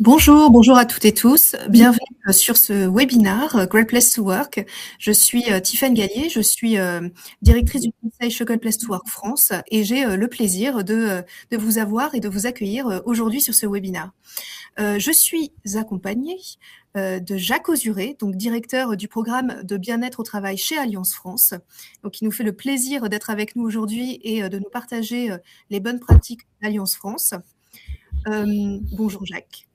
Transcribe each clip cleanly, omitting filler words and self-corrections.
Bonjour à toutes et tous. Bienvenue sur ce webinaire Great Place to Work. Je suis Tiffaine Gallier, je suis directrice du conseil Great Place to Work France et j'ai le plaisir de vous avoir et de vous accueillir aujourd'hui sur ce webinaire. Je suis accompagnée de Jacques Ozuré, donc directeur du programme de bien-être au travail chez Alliance France, donc qui nous fait le plaisir d'être avec nous aujourd'hui et de nous partager les bonnes pratiques d'Alliance France. Bonjour Jacques.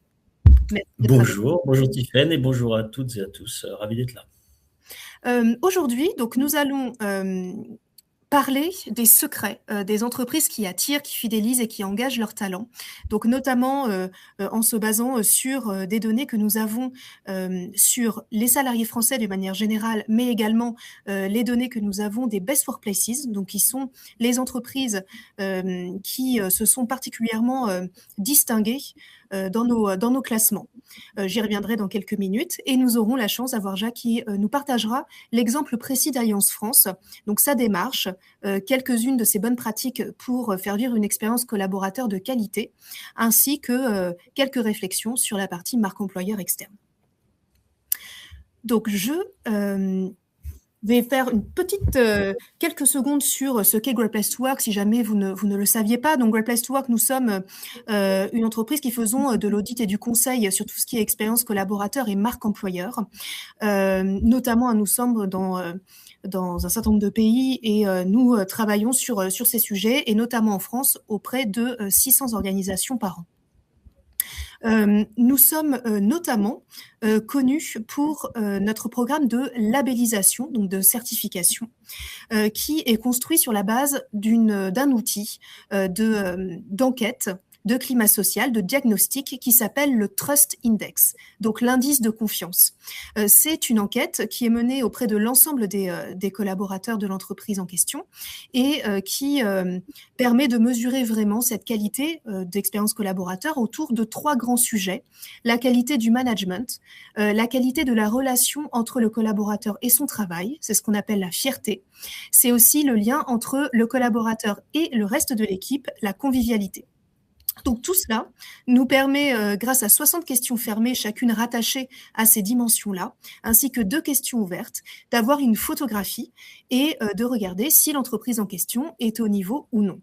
Bonjour Tiffaine et bonjour à toutes et à tous. Ravi d'être là. Aujourd'hui, donc nous allons parler des secrets des entreprises qui attirent, qui fidélisent et qui engagent leurs talents. Donc notamment en se basant sur des données que nous avons sur les salariés français de manière générale, mais également les données que nous avons des best workplaces, donc qui sont les entreprises qui se sont particulièrement distinguées dans nos classements. J'y reviendrai dans quelques minutes et nous aurons la chance d'avoir Jacques qui nous partagera l'exemple précis d'Alliance France, donc sa démarche, quelques-unes de ses bonnes pratiques pour faire vivre une expérience collaborateur de qualité, ainsi que quelques réflexions sur la partie marque employeur externe. Donc je vais faire une petite quelques secondes sur ce qu'est Great Place to Work, si jamais vous ne le saviez pas. Donc Great Place to Work, nous sommes une entreprise qui faisons de l'audit et du conseil sur tout ce qui est expérience collaborateur et marque employeur. Notamment, nous sommes dans un certain nombre de pays et nous travaillons sur ces sujets, et notamment en France, auprès de 600 organisations par an. Nous sommes notamment connus pour notre programme de labellisation, donc de certification, qui est construit sur la base d'un outil d'enquête, de climat social, de diagnostic qui s'appelle le Trust Index, donc l'indice de confiance. C'est une enquête qui est menée auprès de l'ensemble des collaborateurs de l'entreprise en question et qui permet de mesurer vraiment cette qualité d'expérience collaborateur autour de 3 grands sujets: la qualité du management, la qualité de la relation entre le collaborateur et son travail, c'est ce qu'on appelle la fierté. C'est aussi le lien entre le collaborateur et le reste de l'équipe, la convivialité. Donc tout cela nous permet, grâce à 60 questions fermées, chacune rattachée à ces dimensions-là, ainsi que 2 questions ouvertes, d'avoir une photographie et de regarder si l'entreprise en question est au niveau ou non.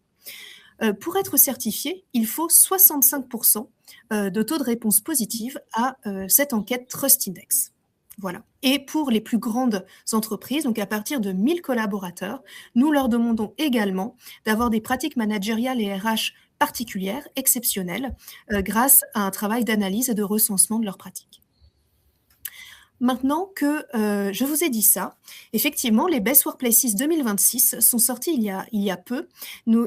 Pour être certifié, il faut 65% de taux de réponse positive à cette enquête Trust Index. Voilà. Et pour les plus grandes entreprises, donc à partir de 1000 collaborateurs, nous leur demandons également d'avoir des pratiques managériales et RH particulières, exceptionnelles, grâce à un travail d'analyse et de recensement de leurs pratiques. Maintenant que je vous ai dit ça, effectivement, les Best Workplaces 2026 sont sortis il y a peu.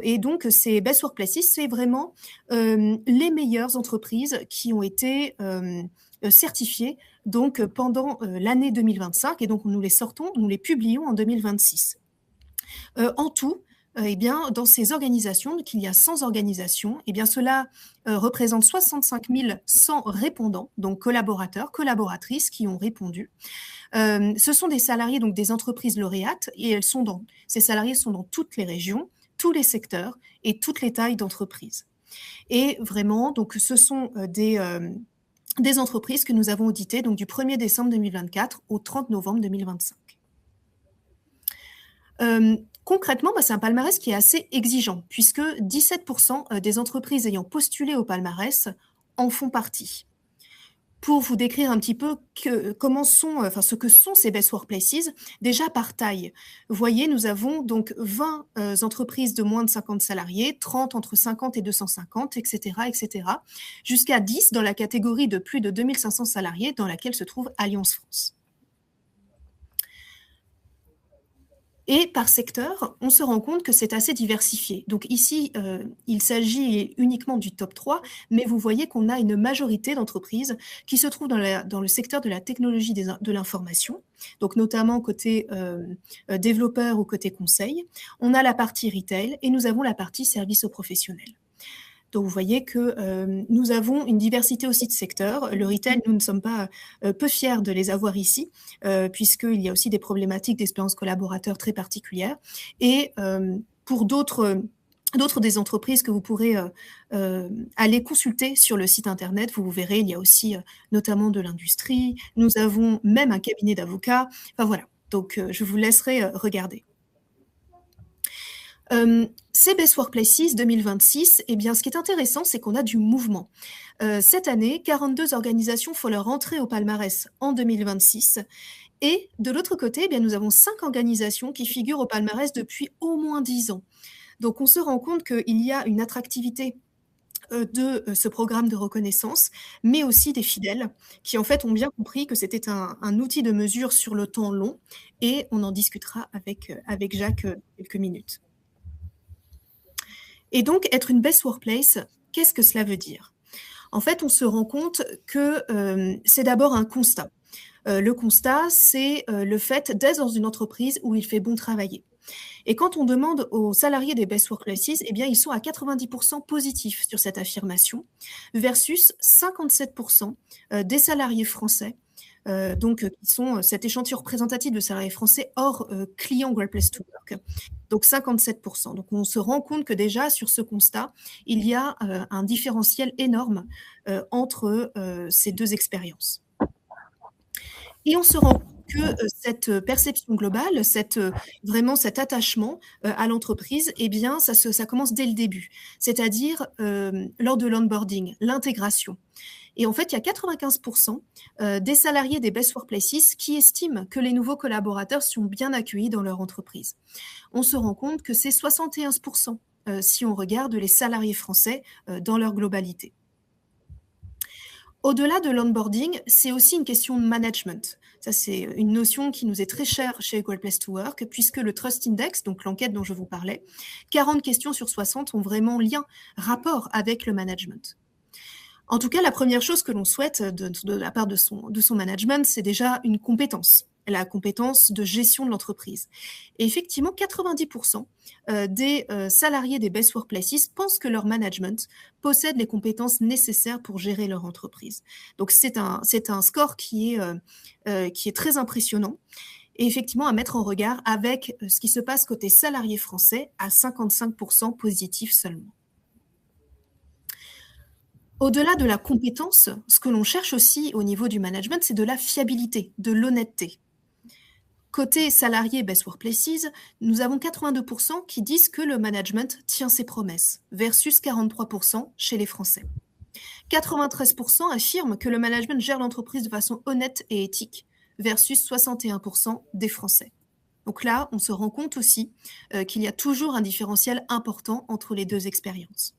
Et donc, ces Best Workplaces, c'est vraiment les meilleures entreprises qui ont été certifiées donc, pendant l'année 2025. Et donc, nous les publions en 2026. En tout, eh bien, dans ces organisations, donc il y a 100 organisations, eh bien, cela représente 65 100 répondants, donc collaborateurs, collaboratrices qui ont répondu. Ce sont des salariés, donc des entreprises lauréates, et ces salariés sont dans toutes les régions, tous les secteurs et toutes les tailles d'entreprises. Et vraiment, donc, ce sont des entreprises que nous avons auditées donc, du 1er décembre 2024 au 30 novembre 2025. Concrètement, c'est un palmarès qui est assez exigeant, puisque 17% des entreprises ayant postulé au palmarès en font partie. Pour vous décrire un petit peu ce que sont ces Best Workplaces, déjà par taille. Vous voyez, nous avons donc 20 entreprises de moins de 50 salariés, 30 entre 50 et 250, etc., jusqu'à 10 dans la catégorie de plus de 2500 salariés, dans laquelle se trouve Alliance France. Et par secteur, on se rend compte que c'est assez diversifié. Donc ici, il s'agit uniquement du top 3, mais vous voyez qu'on a une majorité d'entreprises qui se trouvent dans le secteur de la technologie de l'information, donc notamment côté développeur ou côté conseil. On a la partie retail et nous avons la partie service aux professionnels. Donc, vous voyez que nous avons une diversité aussi de secteurs. Le retail, nous ne sommes pas peu fiers de les avoir ici, puisqu'il y a aussi des problématiques d'expérience collaborateur très particulières. Et pour d'autres d'autres des entreprises que vous pourrez aller consulter sur le site internet. Vous verrez, il y a aussi notamment de l'industrie. Nous avons même un cabinet d'avocats. Enfin voilà, donc je vous laisserai regarder. Ces Best Workplaces 2026, eh bien, ce qui est intéressant, c'est qu'on a du mouvement. Cette année, 42 organisations font leur entrée au palmarès en 2026. Et de l'autre côté, eh bien, nous avons 5 organisations qui figurent au palmarès depuis au moins 10 ans. Donc, on se rend compte qu'il y a une attractivité de ce programme de reconnaissance, mais aussi des fidèles qui, en fait, ont bien compris que c'était un outil de mesure sur le temps long. Et on en discutera avec Jacques quelques minutes. Et donc, être une best workplace, qu'est-ce que cela veut dire? En fait, on se rend compte que c'est d'abord un constat. Le constat, c'est le fait d'être dans une entreprise où il fait bon travailler. Et quand on demande aux salariés des Best Workplaces, eh bien, ils sont à 90% positifs sur cette affirmation, versus 57% des salariés français, qui sont cet échantillon représentatif de salariés français hors clients Great Place to Work. Donc 57%. Donc on se rend compte que déjà sur ce constat, il y a un différentiel énorme entre ces deux expériences. Et on se rend compte que cette perception globale, vraiment cet attachement à l'entreprise, eh bien, ça commence dès le début, c'est-à-dire lors de l'onboarding, l'intégration. Et en fait, il y a 95% des salariés des Best Workplaces qui estiment que les nouveaux collaborateurs sont bien accueillis dans leur entreprise. On se rend compte que c'est 71% si on regarde les salariés français dans leur globalité. Au-delà de l'onboarding, c'est aussi une question de management. Ça, c'est une notion qui nous est très chère chez Great Place to Work, puisque le Trust Index, donc l'enquête dont je vous parlais, 40 questions sur 60 ont vraiment rapport avec le management. En tout cas, la première chose que l'on souhaite de la part de son management, c'est déjà une compétence, la compétence de gestion de l'entreprise. Et effectivement, 90% des salariés des Best Workplaces pensent que leur management possède les compétences nécessaires pour gérer leur entreprise. Donc, c'est un score qui est très impressionnant et effectivement à mettre en regard avec ce qui se passe côté salariés français à 55% positif seulement. Au-delà de la compétence, ce que l'on cherche aussi au niveau du management, c'est de la fiabilité, de l'honnêteté. Côté salarié Best Workplaces, nous avons 82% qui disent que le management tient ses promesses, versus 43% chez les Français. 93% affirment que le management gère l'entreprise de façon honnête et éthique, versus 61% des Français. Donc là, on se rend compte aussi qu'il y a toujours un différentiel important entre les deux expériences.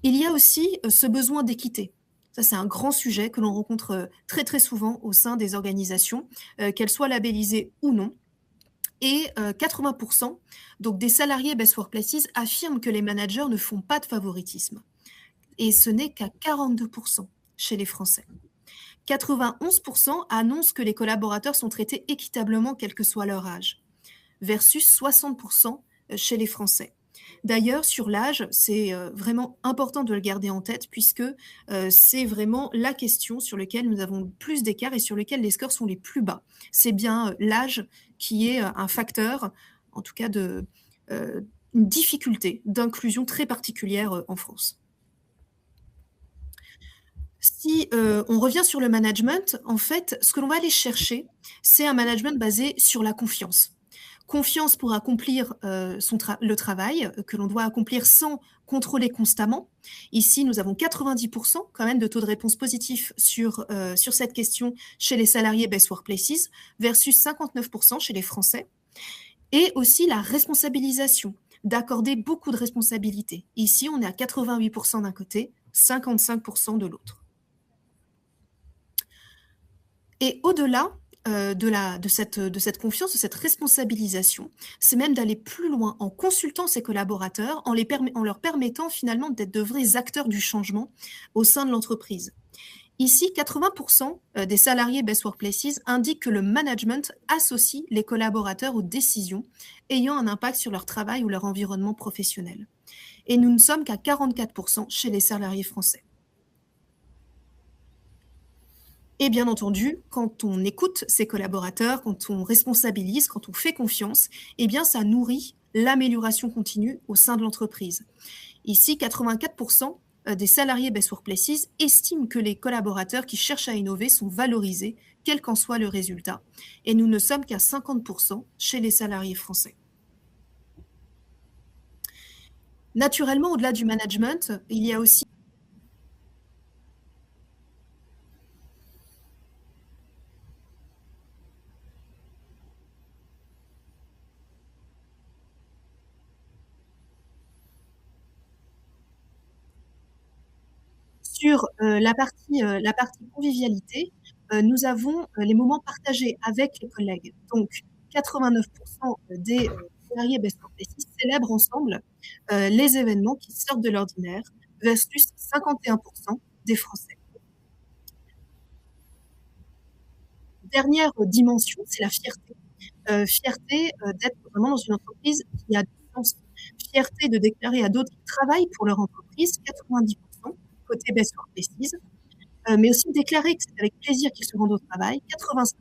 Il y a aussi ce besoin d'équité. Ça, c'est un grand sujet que l'on rencontre très, très souvent au sein des organisations, qu'elles soient labellisées ou non. Et 80% donc des salariés Best Workplaces affirment que les managers ne font pas de favoritisme. Et ce n'est qu'à 42% chez les Français. 91% annoncent que les collaborateurs sont traités équitablement, quel que soit leur âge, versus 60% chez les Français. D'ailleurs, sur l'âge, c'est vraiment important de le garder en tête puisque c'est vraiment la question sur laquelle nous avons le plus d'écart et sur laquelle les scores sont les plus bas. C'est bien l'âge qui est un facteur, en tout cas une difficulté d'inclusion très particulière en France. Si on revient sur le management, en fait, ce que l'on va aller chercher, c'est un management basé sur la confiance. Confiance pour accomplir le travail que l'on doit accomplir sans contrôler constamment. Ici, nous avons 90% quand même de taux de réponse positif sur cette question chez les salariés Best Workplaces versus 59% chez les Français. Et aussi la responsabilisation, d'accorder beaucoup de responsabilités. Ici, on est à 88% d'un côté, 55% de l'autre. Et au-delà de cette confiance, de cette responsabilisation, c'est même d'aller plus loin en consultant ces collaborateurs, en leur permettant finalement d'être de vrais acteurs du changement au sein de l'entreprise. Ici, 80% des salariés Best Workplaces indiquent que le management associe les collaborateurs aux décisions ayant un impact sur leur travail ou leur environnement professionnel. Et nous ne sommes qu'à 44% chez les salariés français. Et bien entendu, quand on écoute ses collaborateurs, quand on responsabilise, quand on fait confiance, eh bien ça nourrit l'amélioration continue au sein de l'entreprise. Ici, 84% des salariés Best Workplaces estiment que les collaborateurs qui cherchent à innover sont valorisés, quel qu'en soit le résultat. Et nous ne sommes qu'à 50% chez les salariés français. Naturellement, au-delà du management, il y a aussi sur la partie convivialité, nous avons les moments partagés avec les collègues. Donc, 89% des salariés Best Workplaces célèbrent ensemble les événements qui sortent de l'ordinaire versus 51% des Français. Dernière dimension, c'est la fierté. Fierté d'être vraiment dans une entreprise qui a du sens. Fierté de déclarer à d'autres qu'ils travaillent pour leur entreprise, 90% côté Best Workplaces, mais aussi déclarer que c'est avec plaisir qu'ils se rendent au travail, 85%,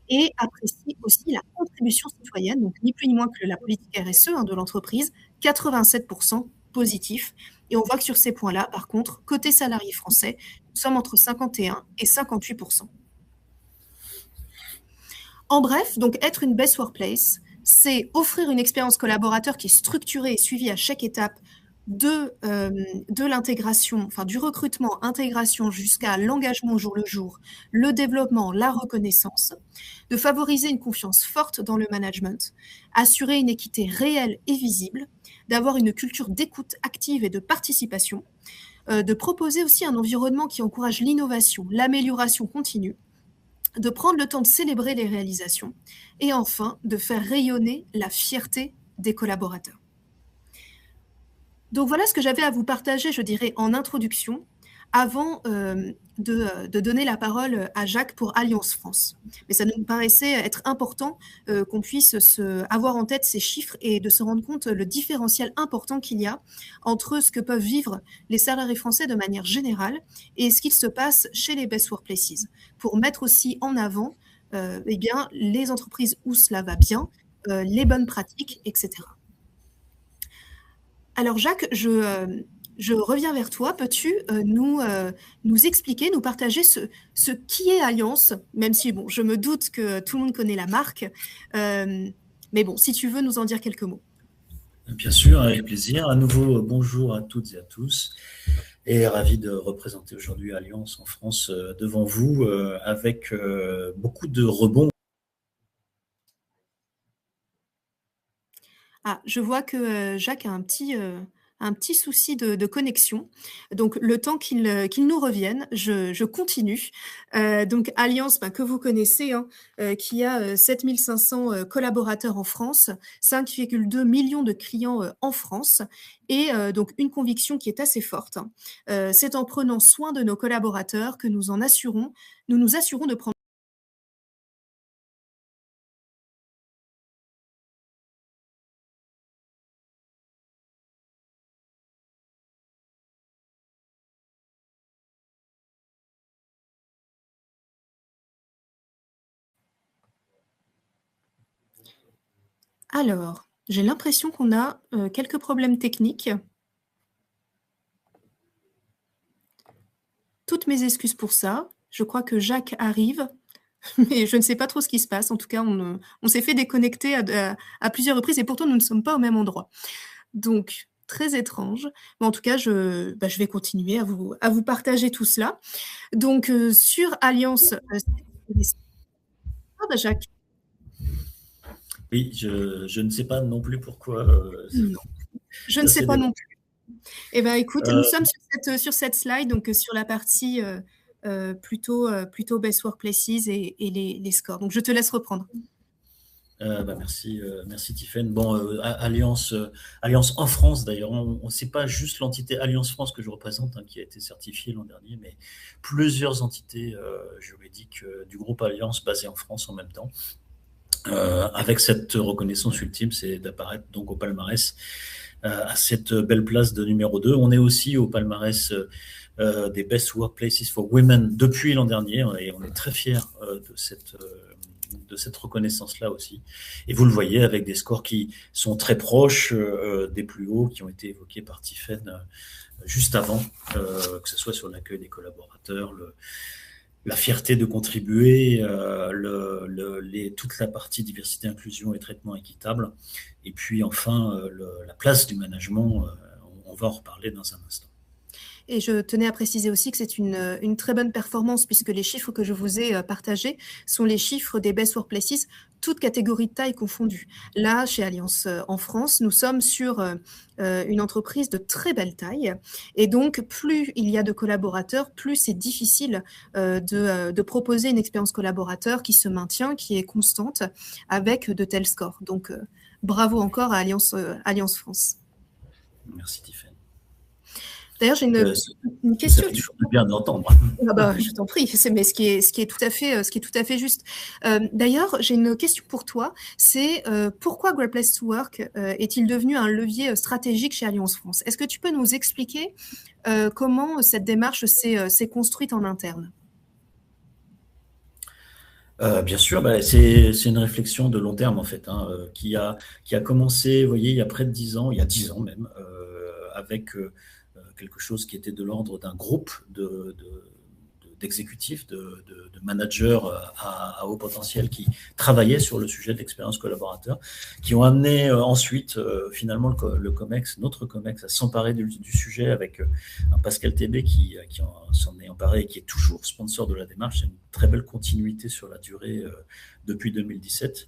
et apprécier aussi la contribution citoyenne, donc ni plus ni moins que la politique RSE de l'entreprise, 87% positif. Et on voit que sur ces points-là, par contre, côté salarié français, nous sommes entre 51 et 58%. En bref, donc être une best workplace, c'est offrir une expérience collaborateur qui est structurée et suivie à chaque étape de l'intégration, enfin du recrutement, intégration jusqu'à l'engagement au jour le jour, le développement, la reconnaissance, de favoriser une confiance forte dans le management, assurer une équité réelle et visible, d'avoir une culture d'écoute active et de participation, de proposer aussi un environnement qui encourage l'innovation, l'amélioration continue, de prendre le temps de célébrer les réalisations et enfin de faire rayonner la fierté des collaborateurs. Donc voilà ce que j'avais à vous partager, je dirais, en introduction, avant de donner la parole à Jacques pour Alliance France. Mais ça nous paraissait être important qu'on puisse avoir en tête ces chiffres et de se rendre compte le différentiel important qu'il y a entre ce que peuvent vivre les salariés français de manière générale et ce qu'il se passe chez les Best Workplaces, pour mettre aussi en avant eh bien, les entreprises où cela va bien, les bonnes pratiques, etc. Alors Jacques, je reviens vers toi. Peux-tu nous expliquer, nous partager ce qui est Alliance, même si bon, je me doute que tout le monde connaît la marque, mais bon, si tu veux nous en dire quelques mots. Bien sûr, avec plaisir. À nouveau, bonjour à toutes et à tous. Et ravi de représenter aujourd'hui Alliance en France devant vous avec beaucoup de rebonds. Ah, je vois que Jacques a un petit souci de connexion. Donc, le temps qu'il nous revienne, je continue. Donc, Alliance, que vous connaissez, qui a 7500 collaborateurs en France, 5,2 millions de clients en France, et donc une conviction qui est assez forte. C'est en prenant soin de nos collaborateurs que nous nous assurons de prendre. Alors, j'ai l'impression qu'on a quelques problèmes techniques. Toutes mes excuses pour ça. Je crois que Jacques arrive, mais je ne sais pas trop ce qui se passe. En tout cas, on s'est fait déconnecter à plusieurs reprises et pourtant nous ne sommes pas au même endroit. Donc, très étrange. Mais en tout cas, je vais continuer à vous partager tout cela. Donc, sur Alliance... Jacques. Oui, je ne sais pas non plus pourquoi. Non, je ne sais pas non plus. Eh bien, écoute, nous sommes sur cette slide, donc sur la partie plutôt Best Workplaces et les scores. Donc, je te laisse reprendre. Merci Tiffaine. Bon, Alliance en France d'ailleurs, c'est pas juste l'entité Alliance France que je représente qui a été certifiée l'an dernier, mais plusieurs entités juridiques du groupe Alliance basées en France en même temps. Avec cette reconnaissance ultime, c'est d'apparaître donc au palmarès à cette belle place de numéro 2. On est aussi au palmarès des Best Workplaces for Women depuis l'an dernier, et on est très fiers de cette reconnaissance-là aussi. Et vous le voyez avec des scores qui sont très proches des plus hauts qui ont été évoqués par Tiffaine juste avant, que ce soit sur l'accueil des collaborateurs, la fierté de contribuer, toute la partie diversité, inclusion et traitement équitable. Et puis enfin, la place du management, on va en reparler dans un instant. Et je tenais à préciser aussi que c'est une très bonne performance, puisque les chiffres que je vous ai partagés sont les chiffres des Best Workplaces, toutes catégories de taille confondues. Là, chez Allianz en France, nous sommes sur une entreprise de très belle taille. Et donc, plus il y a de collaborateurs, plus c'est difficile de proposer une expérience collaborateur qui se maintient, qui est constante, avec de tels scores. Donc, bravo encore à Allianz France. Merci, Tiffaine. D'ailleurs, j'ai une question. Ça fait toujours bien de l'entendre. Ah bah, je t'en prie, mais ce qui est tout à fait juste. D'ailleurs, j'ai une question pour toi. C'est pourquoi Great Place to Work est-il devenu un levier stratégique chez Allianz France? Est-ce que tu peux nous expliquer comment cette démarche s'est construite en interne? Bien sûr, c'est une réflexion de long terme en fait, qui a commencé, vous voyez, il y a près de 10 ans, il y a 10 ans même, avec quelque chose qui était de l'ordre d'un groupe d'exécutifs, de managers à haut potentiel qui travaillaient sur le sujet de l'expérience collaborateur, qui ont amené ensuite finalement le COMEX, notre COMEX, à s'emparer du sujet avec un Pascal Tébé qui s'en est emparé et qui est toujours sponsor de la démarche. C'est une très belle continuité sur la durée depuis 2017.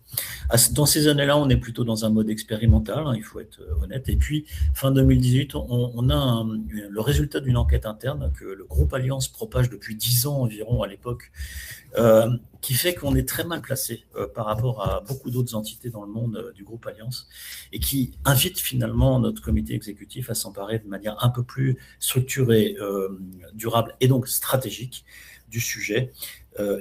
Dans ces années-là, on est plutôt dans un mode expérimental, il faut être honnête. Et puis, fin 2018, on a le résultat d'une enquête interne que le groupe Allianz propage depuis 10 ans environ à l'époque, qui fait qu'on est très mal placé par rapport à beaucoup d'autres entités dans le monde du groupe Allianz, et qui invite finalement notre comité exécutif à s'emparer de manière un peu plus structurée, durable et donc stratégique du sujet.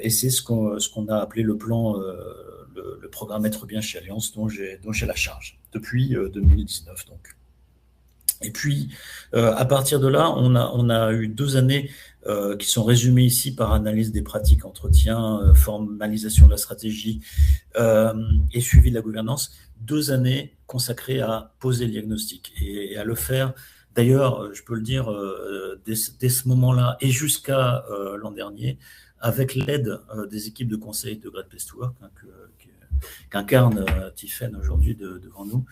Et c'est ce qu'on a appelé le plan, le programme Être bien chez Allianz, dont j'ai la charge depuis 2019 donc. Et puis, à partir de là, on a eu 2 années qui sont résumées ici par analyse des pratiques, entretien, formalisation de la stratégie et suivi de la gouvernance. 2 années consacrées à poser le diagnostic et à le faire. D'ailleurs, je peux le dire, dès ce moment-là et jusqu'à l'an dernier, avec l'aide des équipes de conseil de Great Place to Work, qu'incarne Tiffaine aujourd'hui devant nous,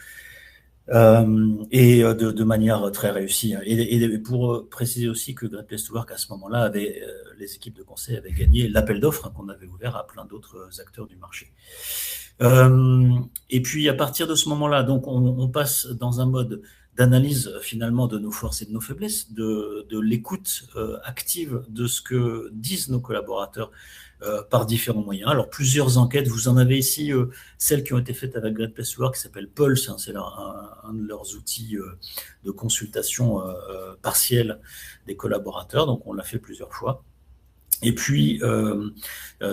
et de manière très réussie. Et pour préciser aussi que Great Place to Work, à ce moment-là, les équipes de conseil avaient gagné l'appel d'offres qu'on avait ouvert à plein d'autres acteurs du marché. Et puis, à partir de ce moment-là, donc, on passe dans un mode d'analyse finalement de nos forces et de nos faiblesses, de l'écoute active de ce que disent nos collaborateurs par différents moyens. Alors, plusieurs enquêtes, vous en avez ici, celles qui ont été faites avec Great Place to Work, qui s'appelle Pulse, c'est un de leurs outils de consultation partielle des collaborateurs, donc on l'a fait plusieurs fois. Et puis,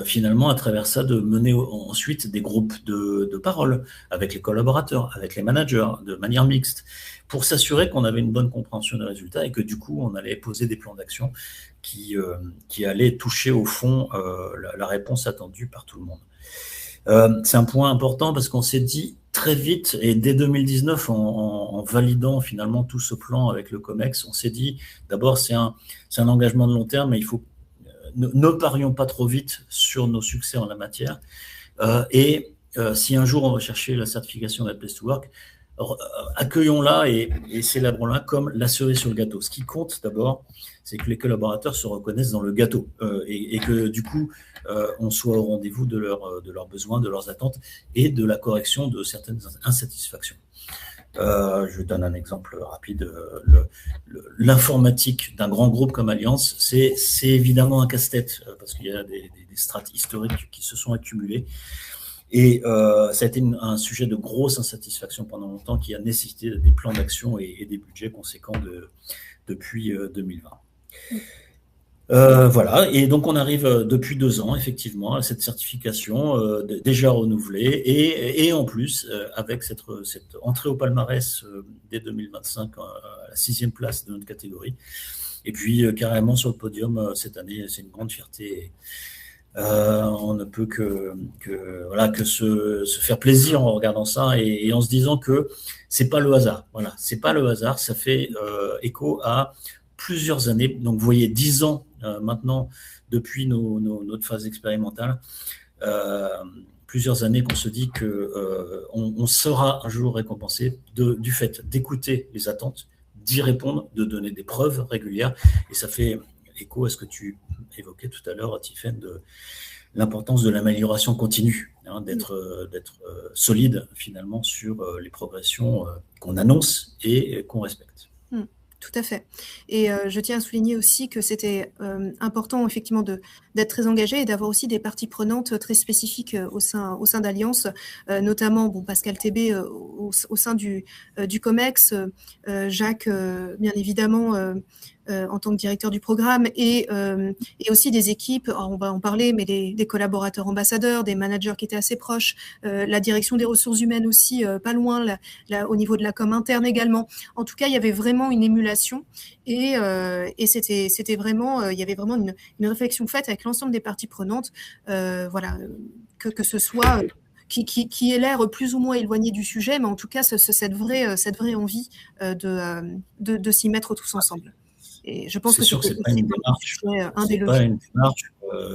finalement, à travers ça, de mener ensuite des groupes de parole avec les collaborateurs, avec les managers, de manière mixte, pour s'assurer qu'on avait une bonne compréhension des résultats et que du coup, on allait poser des plans d'action qui allaient toucher au fond la réponse attendue par tout le monde. C'est un point important parce qu'on s'est dit très vite, et dès 2019, en validant finalement tout ce plan avec le COMEX, on s'est dit, d'abord, c'est un engagement de long terme, mais il faut ne parions pas trop vite sur nos succès en la matière. Et si un jour on va chercher la certification Great Place to Work, accueillons-la et célébrons-la comme la cerise sur le gâteau. Ce qui compte d'abord, c'est que les collaborateurs se reconnaissent dans le gâteau et que du coup, on soit au rendez-vous de leurs besoins, de leurs attentes et de la correction de certaines insatisfactions. Je donne un exemple rapide. L'informatique d'un grand groupe comme Allianz, c'est évidemment un casse-tête parce qu'il y a des strates historiques qui se sont accumulées. Et ça a été un sujet de grosse insatisfaction pendant longtemps qui a nécessité des plans d'action et des budgets conséquents depuis 2020. Voilà, et donc on arrive depuis 2 ans, effectivement, à cette certification déjà renouvelée, et en plus, avec cette entrée au palmarès dès 2025, à la 6e place de notre catégorie, et puis carrément sur le podium cette année, c'est une grande fierté. On ne peut voilà, que se faire plaisir en regardant ça et en se disant que c'est pas le hasard. Voilà, c'est pas le hasard. Ça fait écho à plusieurs années. Donc, vous voyez, 10 ans maintenant depuis notre phase expérimentale. Plusieurs années qu'on se dit que on sera un jour récompensé du fait d'écouter les attentes, d'y répondre, de donner des preuves régulières. Et ça fait écho à ce que tu évoquais tout à l'heure, Tiffaine, de l'importance de l'amélioration continue, d'être solide finalement sur les progressions qu'on annonce et qu'on respecte. Tout à fait. Et je tiens à souligner aussi que c'était important effectivement d'être très engagé et d'avoir aussi des parties prenantes très spécifiques au sein d'Alliance, notamment Pascal Thébé au sein du COMEX, Jacques bien évidemment en tant que directeur du programme et aussi des équipes, alors on va en parler, mais des collaborateurs ambassadeurs, des managers qui étaient assez proches, la direction des ressources humaines aussi, pas loin, au niveau de la com interne également. En tout cas, il y avait vraiment une émulation et c'était vraiment, il y avait vraiment une réflexion faite avec l'ensemble des parties prenantes, voilà, que ce soit qui ait l'air plus ou moins éloigné du sujet, mais en tout cas cette vraie envie de s'y mettre tous ensemble. Et je pense c'est sûr que c'est pas une démarche,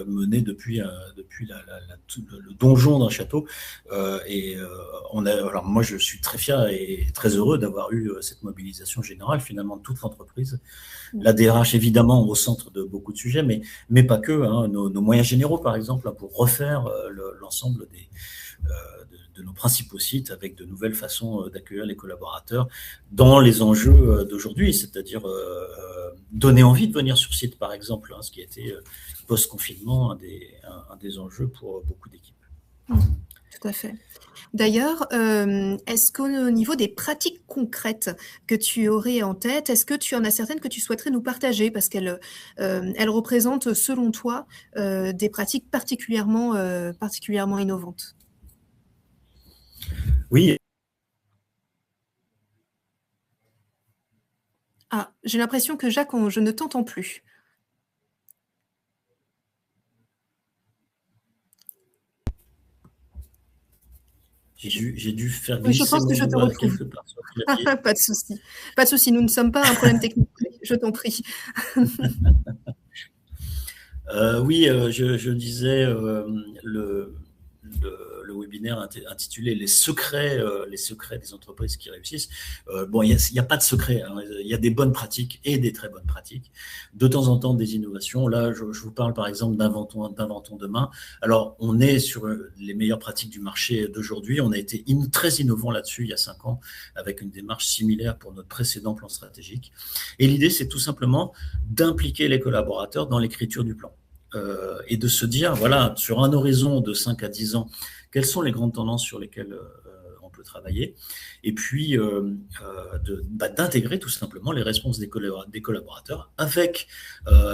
menée depuis le donjon d'un château. Alors moi, je suis très fier et très heureux d'avoir eu cette mobilisation générale finalement de toute l'entreprise. La DRH évidemment au centre de beaucoup de sujets, mais pas que. Nos moyens généraux, par exemple, pour refaire l'ensemble de nos principaux sites avec de nouvelles façons d'accueillir les collaborateurs dans les enjeux d'aujourd'hui, c'est-à-dire donner envie de venir sur site, par exemple, ce qui a été post-confinement un des enjeux pour beaucoup d'équipes. Tout à fait. D'ailleurs, est-ce qu'au niveau des pratiques concrètes que tu aurais en tête, est-ce que tu en as certaines que tu souhaiterais nous partager parce qu'elles représentent, selon toi, des pratiques particulièrement innovantes? Oui. Ah, j'ai l'impression que Jacques, je ne t'entends plus. J'ai dû faire glisser je pense que je te retrouve. Quelque part. Pas de souci. Pas de souci, nous ne sommes pas un problème technique. Je t'en prie. Oui, je disais le webinaire intitulé les secrets des entreprises qui réussissent. Il n'y a pas de secret. Il y a des bonnes pratiques et des très bonnes pratiques. De temps en temps, des innovations. Là, je vous parle par exemple d'Inventons demain. Alors, on est sur les meilleures pratiques du marché d'aujourd'hui. On a été très innovant là-dessus il y a 5 ans avec une démarche similaire pour notre précédent plan stratégique. Et l'idée, c'est tout simplement d'impliquer les collaborateurs dans l'écriture du plan. Et de se dire, voilà, sur un horizon de 5 à 10 ans, quelles sont les grandes tendances sur lesquelles on peut travailler, et puis d'intégrer tout simplement les réponses des collaborateurs avec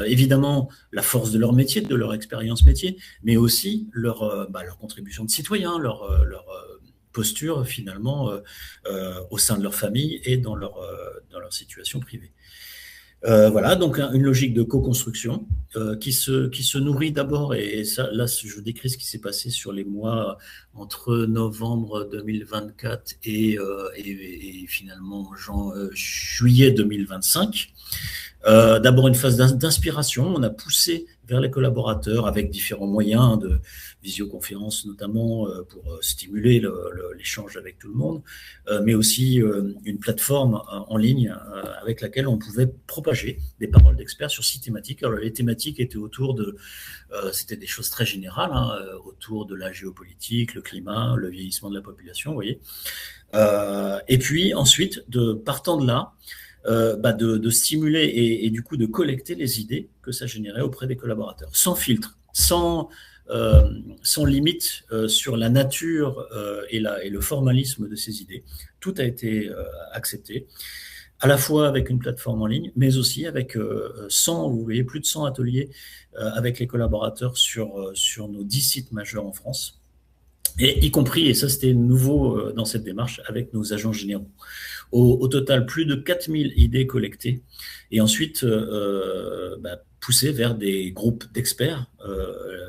évidemment la force de leur métier, de leur expérience métier, mais aussi leur contribution de citoyens, leur posture finalement au sein de leur famille et dans leur situation privée. Voilà, donc une logique de co-construction qui se nourrit d'abord, et ça, là, je décris ce qui s'est passé sur les mois entre novembre 2024 et finalement juillet 2025. D'abord une phase d'inspiration, on a poussé vers les collaborateurs avec différents moyens de visioconférence notamment pour stimuler l'échange avec tout le monde, mais aussi une plateforme en ligne avec laquelle on pouvait propager des paroles d'experts sur 6 thématiques. Alors les thématiques étaient autour c'était des choses très générales, autour de la géopolitique, le climat, le vieillissement de la population, vous voyez. Et puis ensuite, partant de là, de stimuler et du coup de collecter les idées que ça générait auprès des collaborateurs, sans filtre, sans limite sur la nature et le formalisme de ces idées. Tout a été accepté. à la fois avec une plateforme en ligne, mais aussi avec 100, vous voyez, plus de 100 ateliers avec les collaborateurs sur nos 10 sites majeurs en France. Et y compris, et ça c'était nouveau dans cette démarche, avec nos agents généraux. Au total, plus de 4000 idées collectées et ensuite poussées vers des groupes d'experts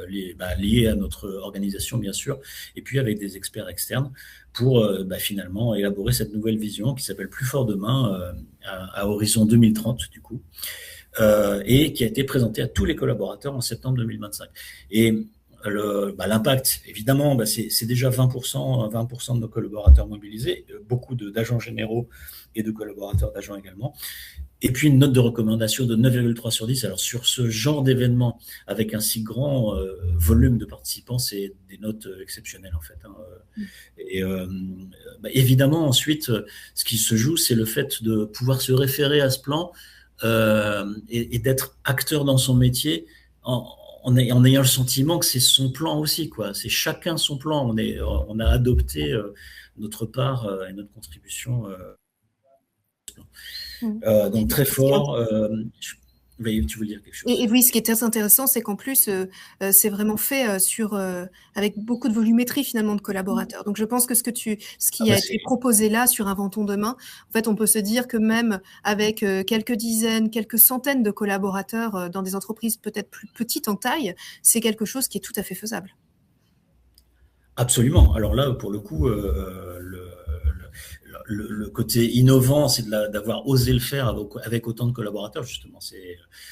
liés à notre organisation, bien sûr, et puis avec des experts externes pour finalement élaborer cette nouvelle vision qui s'appelle Plus fort demain à horizon 2030, du coup, et qui a été présentée à tous les collaborateurs en septembre 2025. Et l'impact, évidemment, c'est déjà 20% de nos collaborateurs mobilisés, beaucoup d'agents généraux et de collaborateurs d'agents également. Et puis une note de recommandation de 9,3 sur 10. Alors sur ce genre d'événement, avec un si grand volume de participants, c'est des notes exceptionnelles en fait. Et évidemment, ensuite, ce qui se joue, c'est le fait de pouvoir se référer à ce plan et d'être acteur dans son métier en ayant le sentiment que c'est son plan aussi, quoi. C'est chacun son plan. On a adopté notre part et notre contribution. Donc très fort. Tu veux dire quelque chose? Et oui, ce qui est très intéressant, c'est qu'en plus, c'est vraiment fait avec beaucoup de volumétrie finalement de collaborateurs. Donc je pense que ce qui a été proposé là sur Inventons demain, en fait, on peut se dire que même avec quelques dizaines, quelques centaines de collaborateurs dans des entreprises peut-être plus petites en taille, c'est quelque chose qui est tout à fait faisable. Absolument. Alors là, pour le coup, le côté innovant, c'est d'avoir osé le faire avec autant de collaborateurs, justement.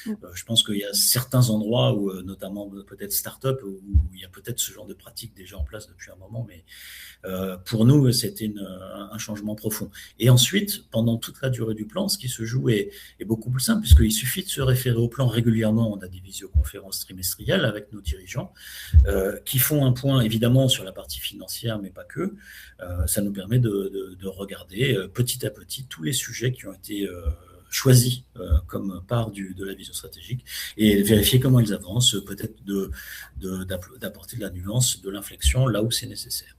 Je pense qu'il y a certains endroits, où, notamment peut-être start-up, où il y a peut-être ce genre de pratique déjà en place depuis un moment, mais pour nous, c'était un changement profond. Et ensuite, pendant toute la durée du plan, ce qui se joue est beaucoup plus simple, puisqu'il suffit de se référer au plan régulièrement. On a des visioconférences trimestrielles avec nos dirigeants qui font un point, évidemment, sur la partie financière, mais pas que. Ça nous permet de regarder petit à petit tous les sujets qui ont été choisis comme part de la vision stratégique et vérifier comment ils avancent, peut-être d'apporter de la nuance, de l'inflexion là où c'est nécessaire.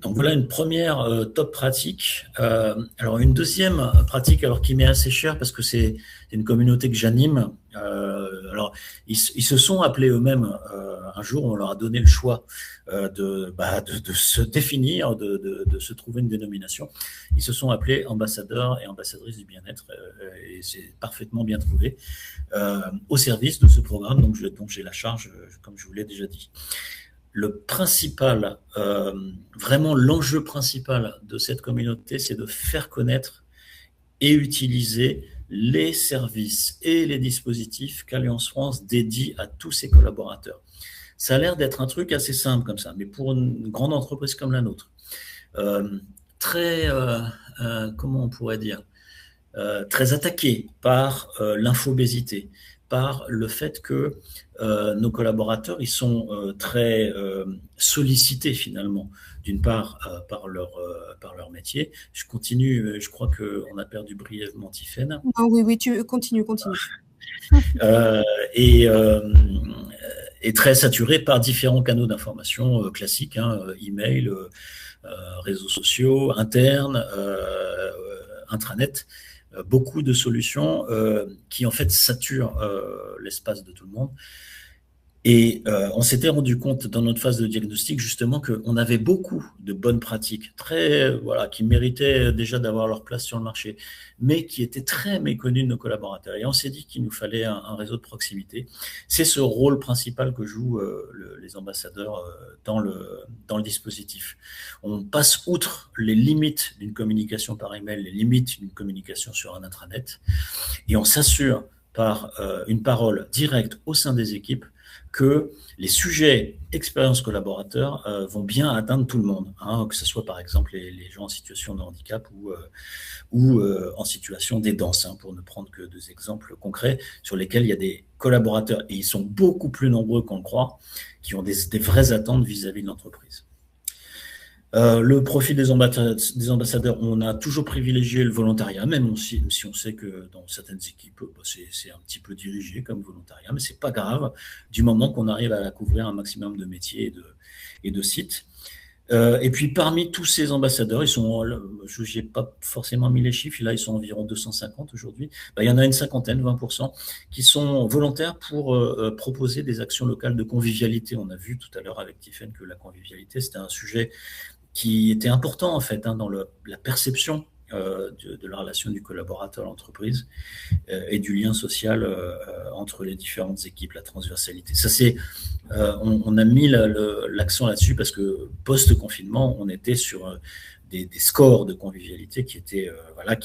Donc voilà une première top pratique. Alors une deuxième pratique, alors qui m'est assez chère parce que c'est une communauté que j'anime. Alors ils se sont appelés eux-mêmes. Un jour, on leur a donné le choix de se définir, de se trouver une dénomination. Ils se sont appelés ambassadeurs et ambassadrices du bien-être et c'est parfaitement bien trouvé au service de ce programme dont j'ai la charge, comme je vous l'ai déjà dit. Le principal, vraiment l'enjeu principal de cette communauté, c'est de faire connaître et utiliser les services et les dispositifs qu'Alliance France dédie à tous ses collaborateurs. Ça a l'air d'être un truc assez simple comme ça, mais pour une grande entreprise comme la nôtre, comment on pourrait dire, très attaqué par l'infobésité, par le fait que nos collaborateurs, ils sont très sollicités finalement, d'une part par leur métier. Je continue, je crois qu'on a perdu brièvement Tiffaine. Oui, tu continues. Et très saturé par différents canaux d'information classiques, email, réseaux sociaux, internes, intranet. Beaucoup de solutions qui en fait saturent l'espace de tout le monde. Et on s'était rendu compte dans notre phase de diagnostic justement qu'on avait beaucoup de bonnes pratiques qui méritaient déjà d'avoir leur place sur le marché, mais qui étaient très méconnues de nos collaborateurs. Et on s'est dit qu'il nous fallait un réseau de proximité. C'est ce rôle principal que jouent les ambassadeurs dans le dispositif. On passe outre les limites d'une communication par email, les limites d'une communication sur un intranet, et on s'assure par une parole directe au sein des équipes que les sujets expérience collaborateurs vont bien atteindre tout le monde, que ce soit par exemple les gens en situation de handicap ou en situation d'aidance, pour ne prendre que deux exemples concrets sur lesquels il y a des collaborateurs, et ils sont beaucoup plus nombreux qu'on le croit, qui ont des vraies attentes vis-à-vis de l'entreprise. Le profil des ambassadeurs, on a toujours privilégié le volontariat, même si on sait que dans certaines équipes, c'est un petit peu dirigé comme volontariat, mais c'est pas grave, du moment qu'on arrive à couvrir un maximum de métiers et de sites. Et puis parmi tous ces ambassadeurs, je n'ai pas forcément mis les chiffres, là ils sont environ 250 aujourd'hui, il y en a une cinquantaine, 20%, qui sont volontaires pour proposer des actions locales de convivialité. On a vu tout à l'heure avec Tiffen que la convivialité, c'était un sujet qui était important en fait dans la perception de la relation du collaborateur à l'entreprise et du lien social entre les différentes équipes, la transversalité. Ça, on a mis l'accent là-dessus parce que post-confinement, on était sur des scores de convivialité qui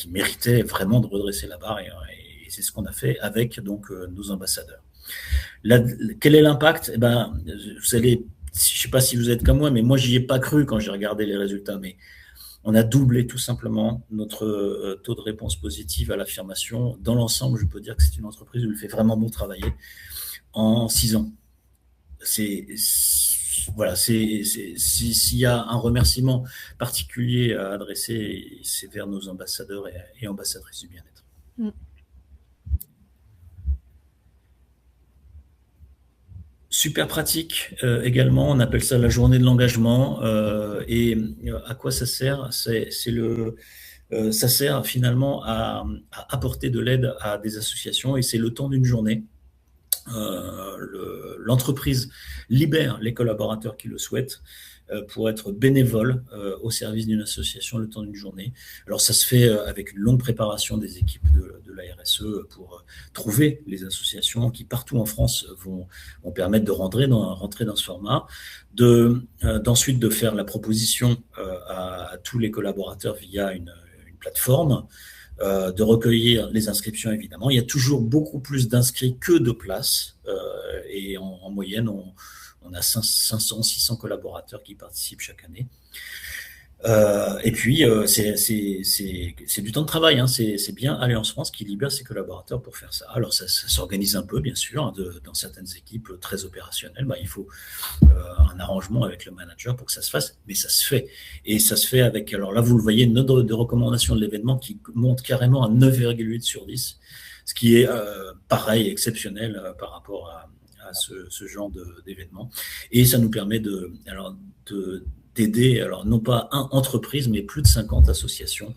méritaient vraiment de redresser la barre et c'est ce qu'on a fait avec donc nos ambassadeurs. Quel est l'impact? Vous allez, je ne sais pas si vous êtes comme moi, mais moi j'y ai pas cru quand j'ai regardé les résultats, mais on a doublé tout simplement notre taux de réponse positive à l'affirmation. Dans l'ensemble, je peux dire que c'est une entreprise où il fait vraiment bon travailler en 6 ans. Voilà, s'il y a un remerciement particulier à adresser, c'est vers nos ambassadeurs et ambassadrices du bien-être. Super pratique également, on appelle ça la journée de l'engagement. Et à quoi ça sert? Ça sert finalement à apporter de l'aide à des associations et c'est le temps d'une journée. L'entreprise libère les collaborateurs qui le souhaitent pour être bénévoles au service d'une association le temps d'une journée. Alors ça se fait avec une longue préparation des équipes de la RSE pour trouver les associations qui partout en France vont permettre de rentrer dans ce format, d'ensuite de faire la proposition à tous les collaborateurs via une plateforme, de recueillir les inscriptions évidemment. Il y a toujours beaucoup plus d'inscrits que de places et en moyenne on a 500-600 collaborateurs qui participent chaque année. Et puis c'est du temps de travail, hein. C'est bien Alliance France qui libère ses collaborateurs pour faire ça. Alors ça s'organise un peu bien sûr hein, dans certaines équipes très opérationnelles. Il faut un arrangement avec le manager pour que ça se fasse, mais ça se fait. Et ça se fait avec, alors là vous le voyez, une note de recommandation de l'événement qui monte carrément à 9,8 sur 10, ce qui est pareil, exceptionnel par rapport à ce genre d'événement. Et ça nous permet d'aider, alors non pas une entreprise, mais plus de 50 associations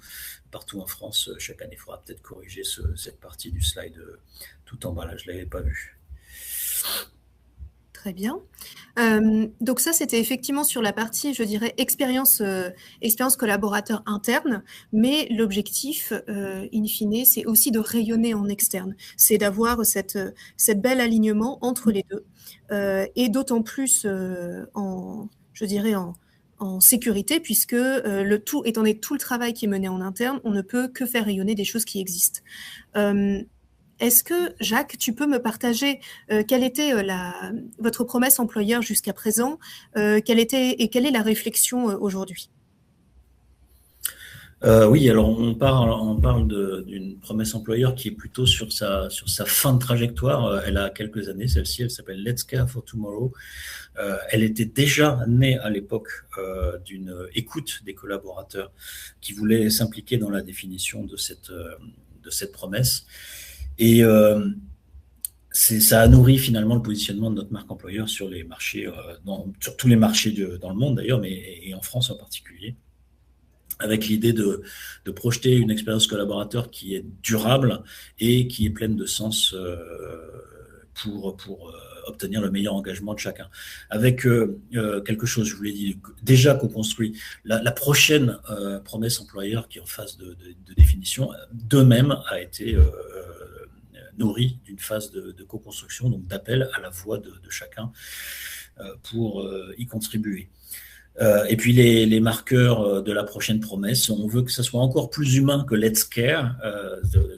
partout en France chaque année. Il faudra peut-être corriger cette partie du slide tout en bas, là, je ne l'avais pas vu. Très bien. Donc ça, c'était effectivement sur la partie, je dirais, expérience collaborateur interne, mais l'objectif, in fine, c'est aussi de rayonner en externe. C'est d'avoir cette bel alignement entre les deux, et d'autant plus en sécurité, puisque étant donné tout le travail qui est mené en interne, on ne peut que faire rayonner des choses qui existent. Est-ce que, Jacques, tu peux me partager quelle était votre promesse employeur jusqu'à présent, quelle est la réflexion aujourd'hui? Oui, alors on parle d'une promesse employeur qui est plutôt sur sa fin de trajectoire. Elle a quelques années, celle-ci, elle s'appelle Let's Care for Tomorrow. Elle était déjà née à l'époque d'une écoute des collaborateurs qui voulaient s'impliquer dans la définition de cette promesse. Et ça a nourri finalement le positionnement de notre marque employeur sur les marchés, sur tous les marchés dans le monde d'ailleurs, et en France en particulier, avec l'idée de projeter une expérience collaborateur qui est durable et qui est pleine de sens pour obtenir le meilleur engagement de chacun. Avec quelque chose, je vous l'ai dit, déjà qu'on construit. La prochaine promesse employeur qui est en phase de définition, de même a été nourrie d'une phase de co-construction, donc d'appel à la voix de chacun pour y contribuer. Et puis les marqueurs de la prochaine promesse, on veut que ça soit encore plus humain que Let's Care,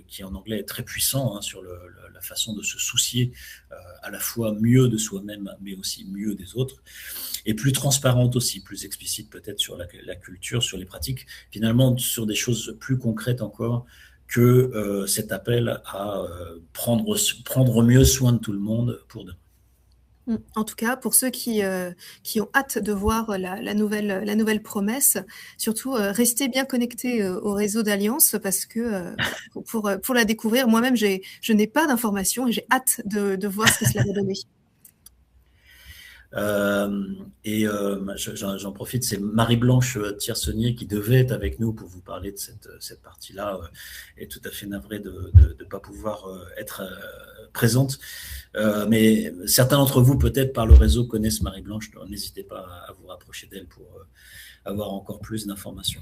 qui en anglais est très puissant hein, sur la façon de se soucier à la fois mieux de soi-même, mais aussi mieux des autres, et plus transparente aussi, plus explicite peut-être sur la culture, sur les pratiques, finalement sur des choses plus concrètes encore que cet appel à prendre mieux soin de tout le monde pour demain. En tout cas, pour ceux qui ont hâte de voir la nouvelle promesse, surtout restez bien connectés au réseau d'Alliance parce que pour la découvrir, moi-même je n'ai pas d'informations et j'ai hâte de voir ce que cela va donner. J'en profite, c'est Marie-Blanche Tiercenier qui devait être avec nous pour vous parler de cette partie-là, et tout à fait navrée de ne pas pouvoir être présente. Mais certains d'entre vous, peut-être par le réseau, connaissent Marie-Blanche. N'hésitez pas à vous rapprocher d'elle pour avoir encore plus d'informations.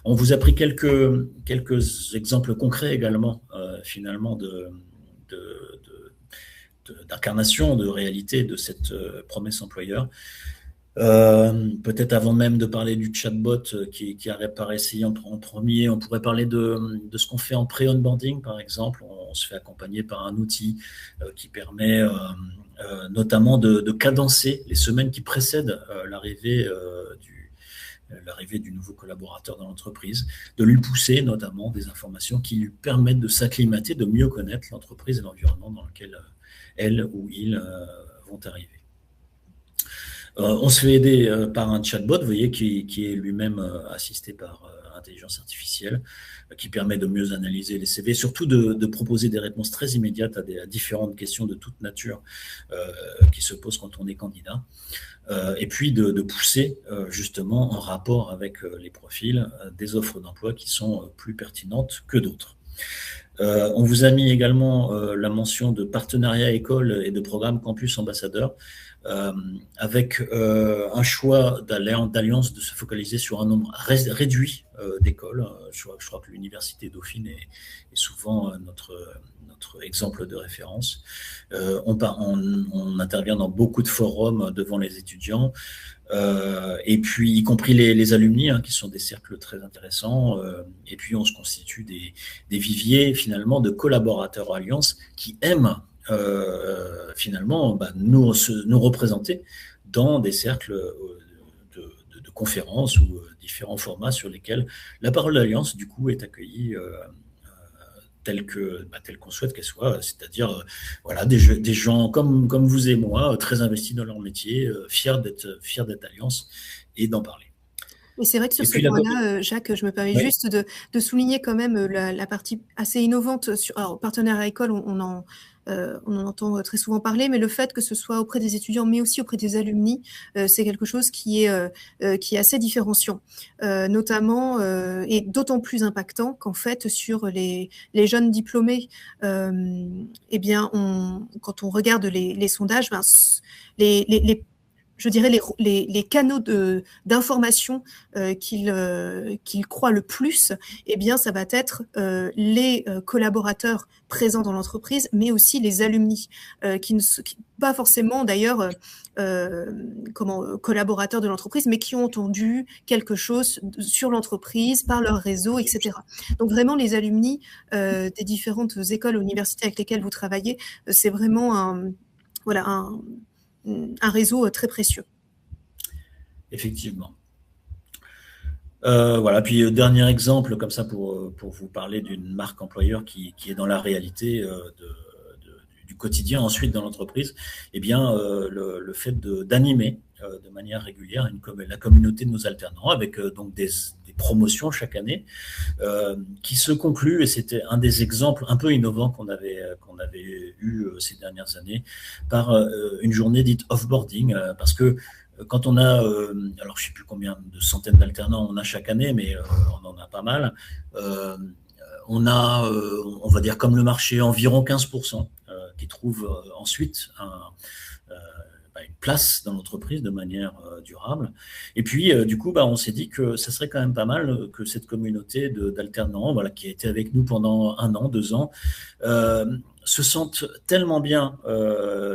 On vous a pris quelques exemples concrets également, finalement, d'incarnation, de réalité de cette promesse employeur. Peut-être avant même de parler du chatbot qui apparaît ici en premier, on pourrait parler de ce qu'on fait en pré-onboarding, par exemple. On se fait accompagner par un outil qui permet notamment de cadencer les semaines qui précèdent l'arrivée du nouveau collaborateur dans l'entreprise, de lui pousser notamment des informations qui lui permettent de s'acclimater, de mieux connaître l'entreprise et l'environnement dans lequel elle ou il vont arriver. On se fait aider par un chatbot, vous voyez, qui est lui-même assisté par intelligence artificielle, qui permet de mieux analyser les CV, surtout de proposer des réponses très immédiates à différentes questions de toute nature qui se posent quand on est candidat, et puis de pousser justement en rapport avec les profils des offres d'emploi qui sont plus pertinentes que d'autres. On vous a mis également la mention de partenariat école et de programme campus ambassadeur, avec un choix d'alliance de se focaliser sur un nombre réduit d'écoles. Je crois que l'université Dauphine est souvent notre exemple de référence. On intervient dans beaucoup de forums devant les étudiants, et puis y compris les alumni, qui sont des cercles très intéressants, et puis on se constitue des viviers finalement de collaborateurs Alliance qui aiment finalement nous représenter dans des cercles de conférences ou différents formats sur lesquels la parole d'Alliance du coup est accueillie telle qu'on souhaite qu'elle soit, c'est-à-dire voilà, des gens comme vous et moi, très investis dans leur métier, fiers d'être Alliance et d'en parler. Et c'est vrai que sur ce point-là, Jacques, je me permets juste de souligner quand même la partie assez innovante sur partenariat école, on en entend très souvent parler, mais le fait que ce soit auprès des étudiants, mais aussi auprès des alumni, c'est quelque chose qui est assez différenciant, notamment et d'autant plus impactant qu'en fait sur les jeunes diplômés, eh bien, quand on regarde les sondages, je dirais les canaux d'information qu'ils croient le plus, eh bien, ça va être les collaborateurs présents dans l'entreprise, mais aussi les alumni, qui pas forcément d'ailleurs collaborateurs de l'entreprise, mais qui ont entendu quelque chose sur l'entreprise par leur réseau, etc. Donc vraiment, les alumni des différentes écoles, universités avec lesquelles vous travaillez, c'est vraiment un réseau très précieux. Effectivement. Voilà. Puis dernier exemple comme ça pour vous parler d'une marque employeur qui est dans la réalité du quotidien ensuite dans l'entreprise. Eh bien, le fait d'animer de manière régulière la communauté de nos alternants avec donc des promotions chaque année qui se concluent, et c'était un des exemples un peu innovants qu'on avait eu ces dernières années, par une journée dite offboarding, parce que quand on a, alors je ne sais plus combien de centaines d'alternants on a chaque année, mais on en a pas mal, on a, on va dire comme le marché, environ 15% qui trouvent ensuite une place dans l'entreprise de manière durable. Et puis, du coup, on s'est dit que ça serait quand même pas mal que cette communauté d'alternants, voilà, qui a été avec nous pendant 1 an, 2 ans, se sente tellement bien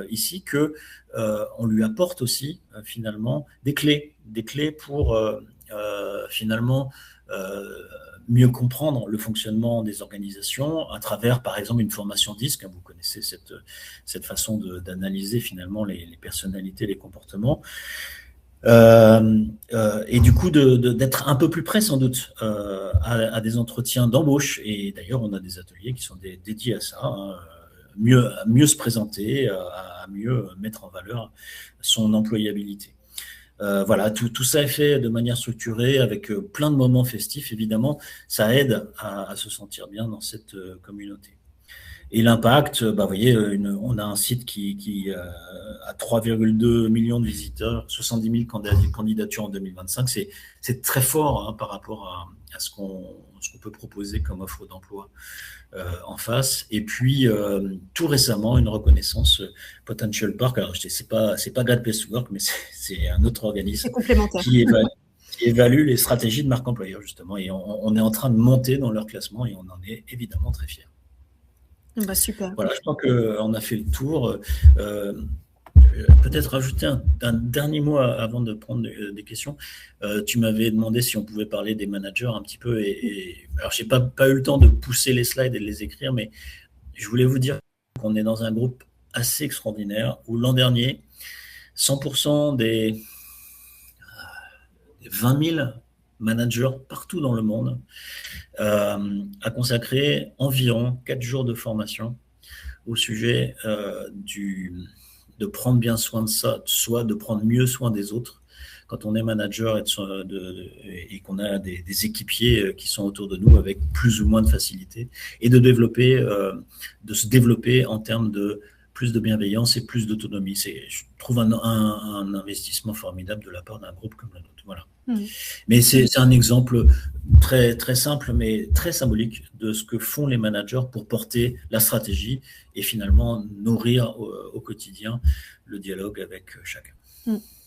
ici que on lui apporte aussi finalement des clés pour finalement mieux comprendre le fonctionnement des organisations à travers, par exemple, une formation DISC. Vous connaissez cette façon d'analyser finalement les personnalités, les comportements. Et du coup, d'être un peu plus près, sans doute, à des entretiens d'embauche. Et d'ailleurs, on a des ateliers qui sont dédiés à ça, mieux se présenter, à mieux mettre en valeur son employabilité. Voilà, tout ça est fait de manière structurée, avec plein de moments festifs, évidemment. Ça aide à se sentir bien dans cette communauté. Et l'impact, vous voyez, on a un site qui a 3,2 millions de visiteurs, 70 000 candidatures en 2025. C'est très fort, hein, par rapport à ce qu'on peut proposer comme offre d'emploi en face. Et puis, tout récemment, une reconnaissance Potential Park. Alors, c'est pas Great Place to Work, mais c'est un autre organisme qui évalue les stratégies de marque employeur, justement. Et on est en train de monter dans leur classement et on en est évidemment très fiers. Bah, super. Voilà, je crois qu'on a fait le tour. Peut-être rajouter un dernier mot avant de prendre des questions. Tu m'avais demandé si on pouvait parler des managers un petit peu. Alors, je n'ai pas eu le temps de pousser les slides et de les écrire, mais je voulais vous dire qu'on est dans un groupe assez extraordinaire où l'an dernier, 100% des 20 000 managers partout dans le monde a consacré environ 4 jours de formation au sujet de prendre bien soin de soi, de prendre mieux soin des autres quand on est manager et qu'on a des équipiers qui sont autour de nous avec plus ou moins de facilité, et de se développer en termes de plus de bienveillance et plus d'autonomie. Je trouve un investissement formidable de la part d'un groupe comme le nôtre. Voilà. Mais c'est un exemple très, très simple, mais très symbolique de ce que font les managers pour porter la stratégie et finalement nourrir au quotidien le dialogue avec chacun.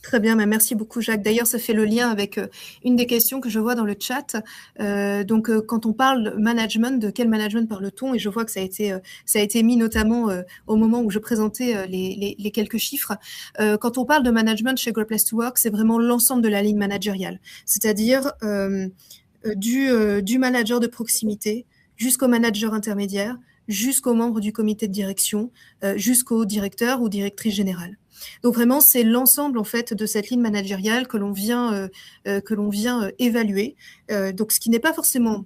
Très bien, merci beaucoup Jacques. D'ailleurs, ça fait le lien avec une des questions que je vois dans le chat. Donc, quand on parle management, de quel management parle-t-on? Et je vois que ça a été mis notamment au moment où je présentais les quelques chiffres. Quand on parle de management chez Great Place to Work, c'est vraiment l'ensemble de la ligne managériale, c'est-à-dire du manager de proximité jusqu'au manager intermédiaire, jusqu'aux membres du comité de direction, jusqu'au directeur ou directrice générale. Donc vraiment, c'est l'ensemble en fait de cette ligne managériale que l'on vient évaluer. Donc ce qui n'est pas forcément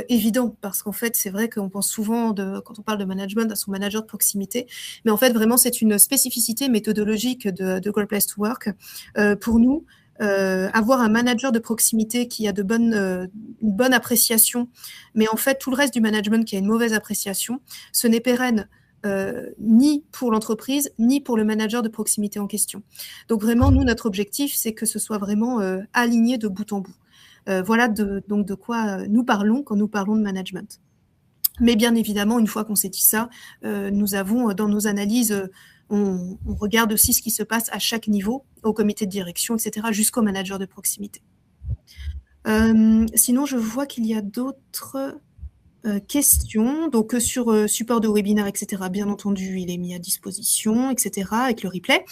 évident, parce qu'en fait, c'est vrai qu'on pense souvent, quand on parle de management, à son manager de proximité, mais en fait, vraiment, c'est une spécificité méthodologique de Great Place to Work. Pour nous, avoir un manager de proximité qui a une bonne appréciation, mais en fait, tout le reste du management qui a une mauvaise appréciation, ce n'est pérenne ni pour l'entreprise, ni pour le manager de proximité en question. Donc vraiment, nous, notre objectif, c'est que ce soit vraiment aligné de bout en bout. Voilà donc de quoi nous parlons quand nous parlons de management. Mais bien évidemment, une fois qu'on s'est dit ça, nous avons dans nos analyses, on regarde aussi ce qui se passe à chaque niveau, au comité de direction, etc., jusqu'au manager de proximité. Sinon, je vois qu'il y a d'autres questions. Donc, sur support de webinaire, etc., bien entendu, il est mis à disposition, etc., avec le replay.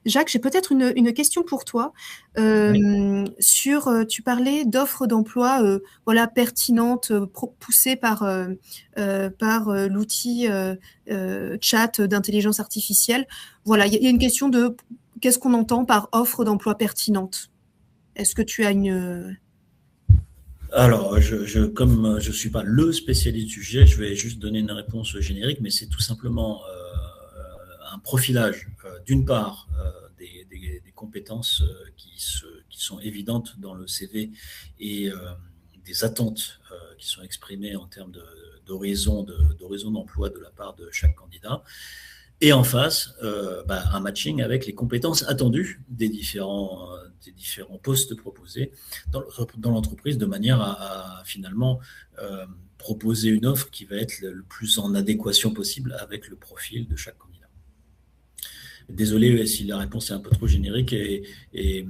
Jacques, j'ai peut-être une question pour toi. Oui. Tu parlais d'offres d'emploi pertinentes, poussées par l'outil chat d'intelligence artificielle. Voilà, il y a une question de qu'est-ce qu'on entend par offre d'emploi pertinente? Est-ce que tu as une... Alors, comme je ne suis pas le spécialiste du sujet, je vais juste donner une réponse générique, mais c'est tout simplement un profilage, d'une part, des compétences qui sont évidentes dans le CV et des attentes qui sont exprimées en termes d'horizon d'emploi de la part de chaque candidat. Et en face, un matching avec les compétences attendues des différents postes proposés dans l'entreprise, de manière à finalement proposer une offre qui va être le plus en adéquation possible avec le profil de chaque candidat. Désolé si la réponse est un peu trop générique, et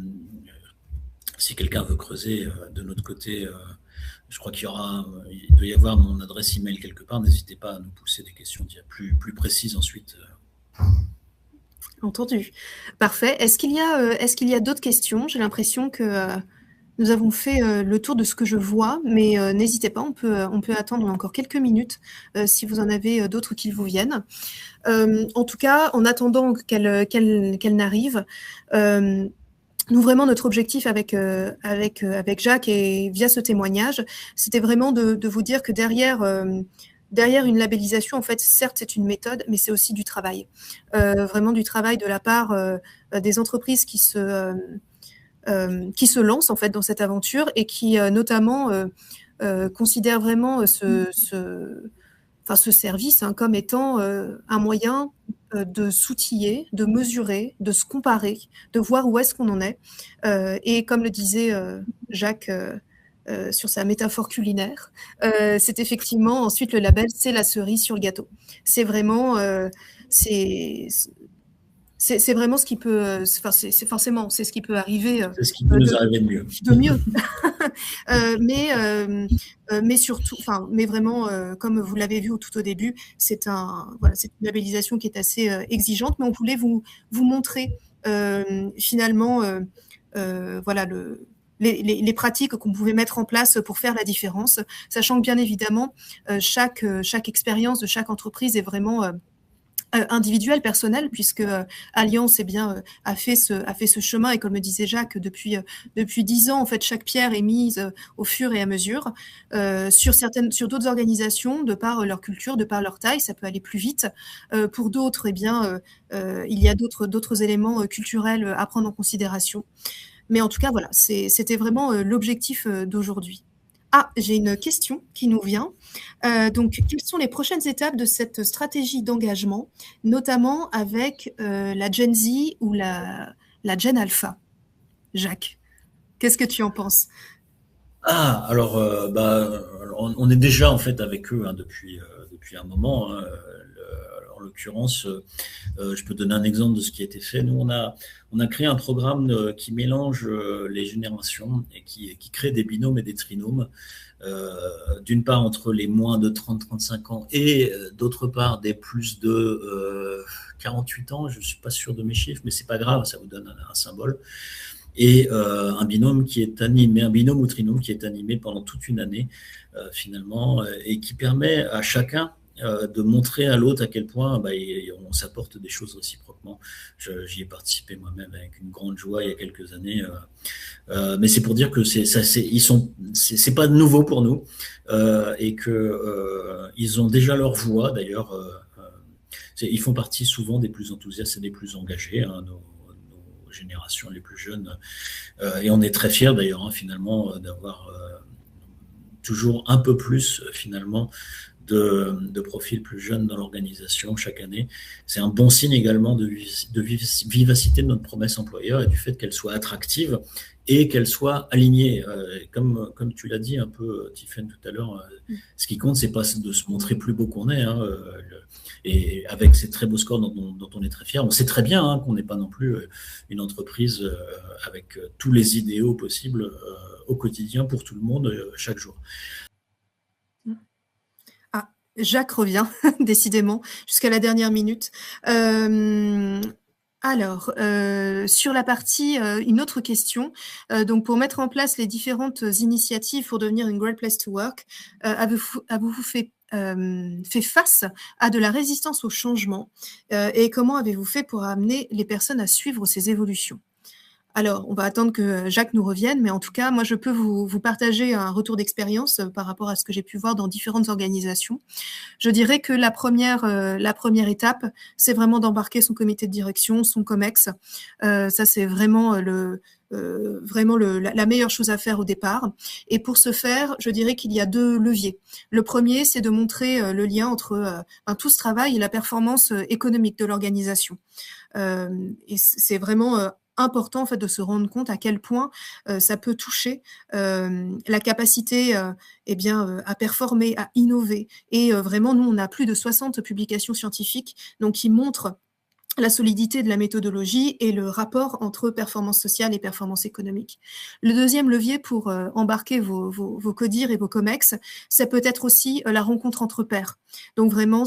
si quelqu'un veut creuser de notre côté, je crois il doit y avoir mon adresse email quelque part. N'hésitez pas à nous pousser des questions plus précises ensuite. Entendu. Parfait. Est-ce qu'il y a d'autres questions? J'ai l'impression que nous avons fait le tour de ce que je vois, mais n'hésitez pas, on peut attendre encore quelques minutes si vous en avez d'autres qui vous viennent. En tout cas, en attendant qu'elle n'arrive, nous, vraiment, notre objectif avec Jacques et via ce témoignage, c'était vraiment de vous dire que derrière une labellisation, en fait, certes, c'est une méthode, mais c'est aussi du travail. Vraiment du travail de la part des entreprises qui se lancent, en fait, dans cette aventure et qui, notamment, considèrent vraiment ce service comme étant un moyen de s'outiller, de mesurer, de se comparer, de voir où est-ce qu'on en est. Et comme le disait Jacques sur sa métaphore culinaire, c'est effectivement ensuite le label, c'est la cerise sur le gâteau. C'est vraiment, c'est vraiment ce qui peut, c'est forcément, c'est ce qui peut arriver. C'est ce qui peut nous arriver de mieux. De mieux. Mais surtout, mais vraiment, comme vous l'avez vu tout au début, c'est une labellisation qui est assez exigeante, mais on voulait vous montrer finalement, voilà, les pratiques qu'on pouvait mettre en place pour faire la différence, sachant que bien évidemment, chaque expérience de chaque entreprise est vraiment individuel, personnel, puisque Alliance a fait ce chemin, et comme le disait Jacques, depuis 10 ans, en fait, chaque pierre est mise au fur et à mesure. Sur d'autres organisations, de par leur culture, de par leur taille, ça peut aller plus vite. Pour d'autres, il y a d'autres éléments culturels à prendre en considération. Mais en tout cas, voilà, c'était vraiment l'objectif d'aujourd'hui. Ah, j'ai une question qui nous vient. Donc, quelles sont les prochaines étapes de cette stratégie d'engagement, notamment avec la Gen Z ou la Gen Alpha? Jacques, qu'est-ce que tu en penses? Alors, on est déjà en fait avec eux depuis un moment. En l'occurrence, je peux donner un exemple de ce qui a été fait. Nous, on a créé un programme qui mélange les générations et qui crée des binômes et des trinômes. D'une part entre les moins de 30-35 ans et d'autre part des plus de 48 ans. Je ne suis pas sûr de mes chiffres, mais c'est pas grave, ça vous donne un symbole. Et un binôme ou trinôme qui est animé pendant toute une année finalement, et qui permet à chacun de montrer à l'autre à quel point on s'apporte des choses réciproquement. J'y ai participé moi-même avec une grande joie il y a quelques années, mais c'est pour dire que c'est pas nouveau pour nous, et que ils ont déjà leur voix d'ailleurs. Ils font partie souvent des plus enthousiastes et des plus engagés, nos générations les plus jeunes, et on est très fiers d'ailleurs finalement d'avoir toujours un peu plus finalement de profils plus jeunes dans l'organisation chaque année. C'est un bon signe également de vivacité de notre promesse employeur et du fait qu'elle soit attractive et qu'elle soit alignée. Comme tu l'as dit un peu, Tiffaine, tout à l'heure, ce qui compte, c'est pas de se montrer plus beau qu'on est. Et avec ces très beaux scores dont on est très fiers, on sait très bien qu'on n'est pas non plus une entreprise avec tous les idéaux possibles au quotidien pour tout le monde chaque jour. Jacques revient, décidément, jusqu'à la dernière minute. Alors, sur la partie, une autre question. Donc, pour mettre en place les différentes initiatives pour devenir une Great Place to Work, avez-vous fait face à de la résistance au changement, et comment avez-vous fait pour amener les personnes à suivre ces évolutions? Alors, on va attendre que Jacques nous revienne, mais en tout cas, moi, je peux vous partager un retour d'expérience par rapport à ce que j'ai pu voir dans différentes organisations. Je dirais que la première étape, c'est vraiment d'embarquer son comité de direction, son COMEX. Ça, c'est vraiment la meilleure chose à faire au départ. Et pour ce faire, je dirais qu'il y a 2 leviers. Le premier, c'est de montrer le lien entre tout ce travail et la performance économique de l'organisation. Et c'est vraiment important en fait de se rendre compte à quel point ça peut toucher la capacité à performer, à innover. Et vraiment, nous, on a plus de 60 publications scientifiques donc qui montrent la solidité de la méthodologie et le rapport entre performance sociale et performance économique. Le deuxième levier pour embarquer vos CODIR et vos COMEX, ça peut être aussi la rencontre entre pairs. Donc vraiment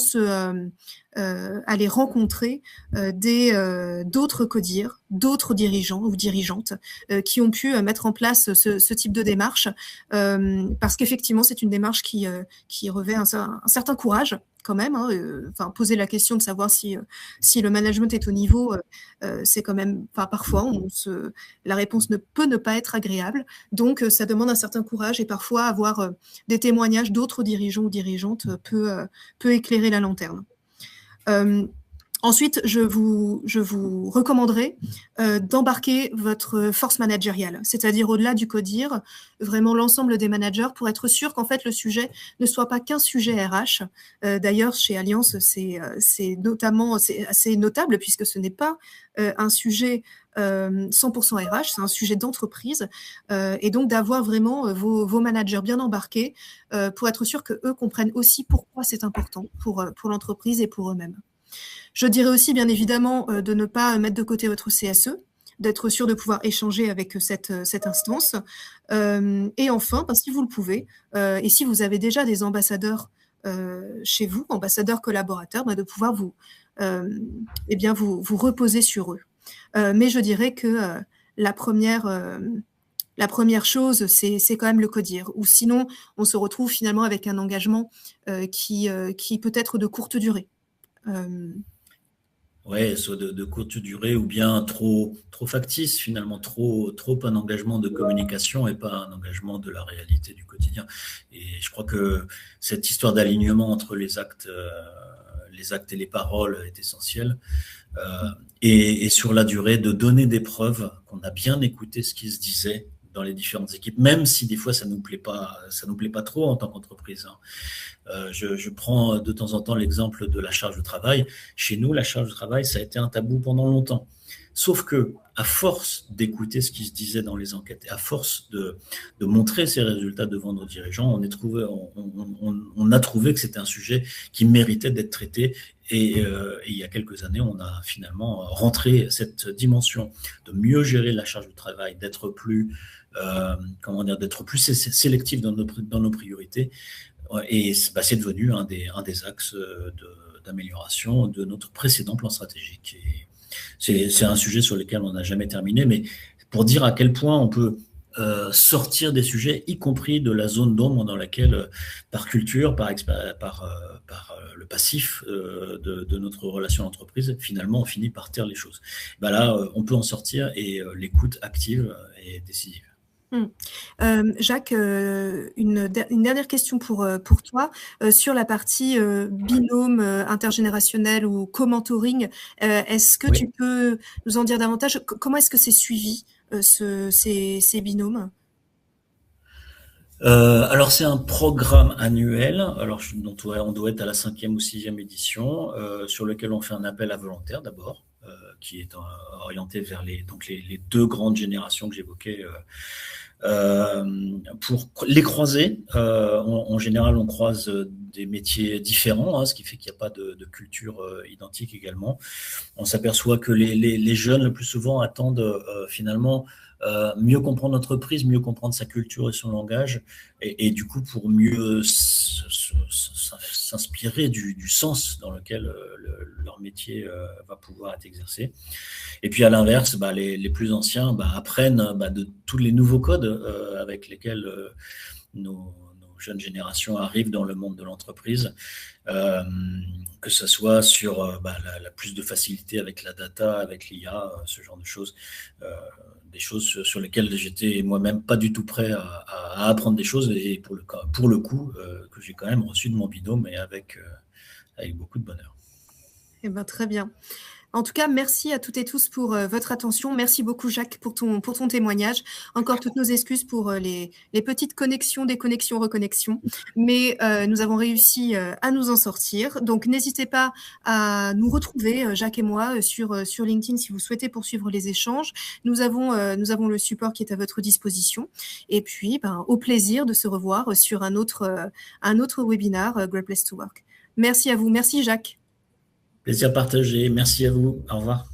aller rencontrer d'autres CODIR, d'autres dirigeants ou dirigeantes qui ont pu mettre en place ce type de démarche, parce qu'effectivement, c'est une démarche qui revêt un certain courage quand même. Poser la question de savoir si le management est au niveau, c'est quand même, parfois, la réponse ne peut ne pas être agréable. Donc, ça demande un certain courage et parfois avoir des témoignages d'autres dirigeants ou dirigeantes peut éclairer la lanterne. Ensuite, je vous recommanderais d'embarquer votre force managériale, c'est-à-dire au-delà du CODIR, vraiment l'ensemble des managers pour être sûr qu'en fait le sujet ne soit pas qu'un sujet RH. D'ailleurs, chez Allianz, c'est assez notable puisque ce n'est pas un sujet 100% RH, c'est un sujet d'entreprise, et donc d'avoir vraiment vos managers bien embarqués pour être sûr qu'eux comprennent aussi pourquoi c'est important pour l'entreprise et pour eux-mêmes. Je dirais aussi, bien évidemment, de ne pas mettre de côté votre CSE, d'être sûr de pouvoir échanger avec cette instance. Et enfin, si vous le pouvez, et si vous avez déjà des ambassadeurs chez vous, ambassadeurs collaborateurs, de pouvoir vous reposer sur eux. Mais je dirais que la première chose, c'est quand même le CODIR. Ou sinon, on se retrouve finalement avec un engagement qui peut être de courte durée. Ouais, soit de courte durée ou bien trop factice, finalement, trop un engagement de communication et pas un engagement de la réalité du quotidien. Et je crois que cette histoire d'alignement entre les actes et les paroles est essentielle. Et sur la durée, de donner des preuves qu'on a bien écouté ce qui se disait dans les différentes équipes, même si des fois ça nous plaît pas trop en tant qu'entreprise. Je prends de temps en temps l'exemple de la charge de travail. Chez nous, la charge de travail, ça a été un tabou pendant longtemps. Sauf que, à force d'écouter ce qui se disait dans les enquêtes, et à force de montrer ces résultats devant nos dirigeants, on a trouvé que c'était un sujet qui méritait d'être traité. Et il y a quelques années, on a finalement rentré cette dimension de mieux gérer la charge de travail, d'être plus sélectif dans nos priorités. Et c'est devenu un des axes d'amélioration de notre précédent plan stratégique. Et c'est un sujet sur lequel on n'a jamais terminé, mais pour dire à quel point on peut sortir des sujets, y compris de la zone d'ombre dans laquelle, par culture, par le passif de notre relation à l'entreprise, finalement, on finit par taire les choses. Là, on peut en sortir et l'écoute active est décisive. Jacques, une dernière question pour toi. Sur la partie binôme intergénérationnel ou co-mentoring, est-ce que tu peux nous en dire davantage? Comment est-ce que c'est suivi, ces binômes? Alors c'est un programme annuel. Alors on doit être à la 5e ou 6e édition, sur lequel on fait un appel à volontaires d'abord, qui est orienté vers les 2 grandes générations que j'évoquais. Pour les croiser, en général, on croise des métiers différents, ce qui fait qu'il n'y a pas de culture identique également. On s'aperçoit que les jeunes, le plus souvent, attendent finalement mieux comprendre l'entreprise, mieux comprendre sa culture et son langage, et du coup, pour mieux s'inspirer du sens dans lequel leur métier va pouvoir être exercé. Et puis à l'inverse, les plus anciens apprennent de tous les nouveaux codes avec lesquels nos jeunes générations arrivent dans le monde de l'entreprise, que ce soit sur la plus de facilité avec la data, avec l'IA, ce genre de choses, des choses sur lesquelles j'étais moi-même pas du tout prêt à apprendre des choses, et pour le coup que j'ai quand même reçu de mon binôme, et avec beaucoup de bonheur. Très bien. En tout cas, merci à toutes et tous pour votre attention. Merci beaucoup, Jacques, pour ton témoignage. Encore toutes nos excuses pour les petites connexions, déconnexions, reconnexions. Mais nous avons réussi à nous en sortir. Donc, n'hésitez pas à nous retrouver, Jacques et moi, sur LinkedIn si vous souhaitez poursuivre les échanges. Nous avons le support qui est à votre disposition. Et puis, au plaisir de se revoir sur un autre webinaire, Great Place to Work. Merci à vous. Merci, Jacques. Plaisir partagé. Merci à vous. Au revoir.